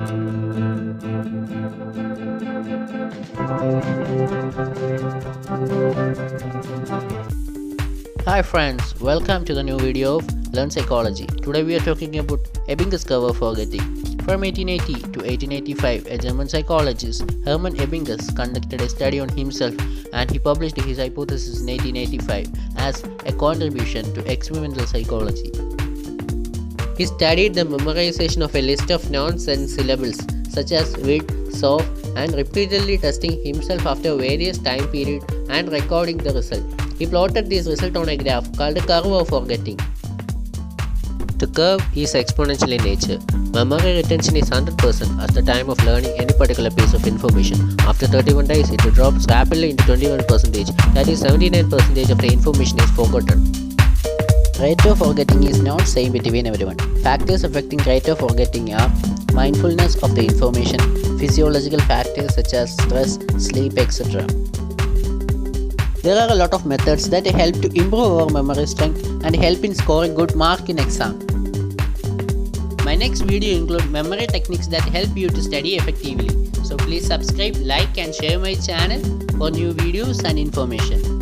Hi friends, welcome to the new video of Learn Psychology. Today we are talking about Ebbinghaus Curve of Forgetting. From 1880 to 1885, a German psychologist, Hermann Ebbinghaus, conducted a study on himself and he published his hypothesis in 1885 as a contribution to experimental psychology. He studied the memorization of a list of nonsense syllables such as with, soft, and repeatedly testing himself after various time periods and recording the result. He plotted this result on a graph called the Curve of Forgetting. The curve is exponential in nature. Memory retention is 100% at the time of learning any particular piece of information. After 31 days, it drops rapidly into 21%. That is 79% of the information is forgotten. Rate of forgetting is not same between everyone. Factors affecting rate of forgetting are mindfulness of the information, physiological factors such as stress, sleep, etc. There are a lot of methods that help to improve our memory strength and help in scoring good mark in exam. My next video includes memory techniques that help you to study effectively. So please subscribe, like and share my channel for new videos and information.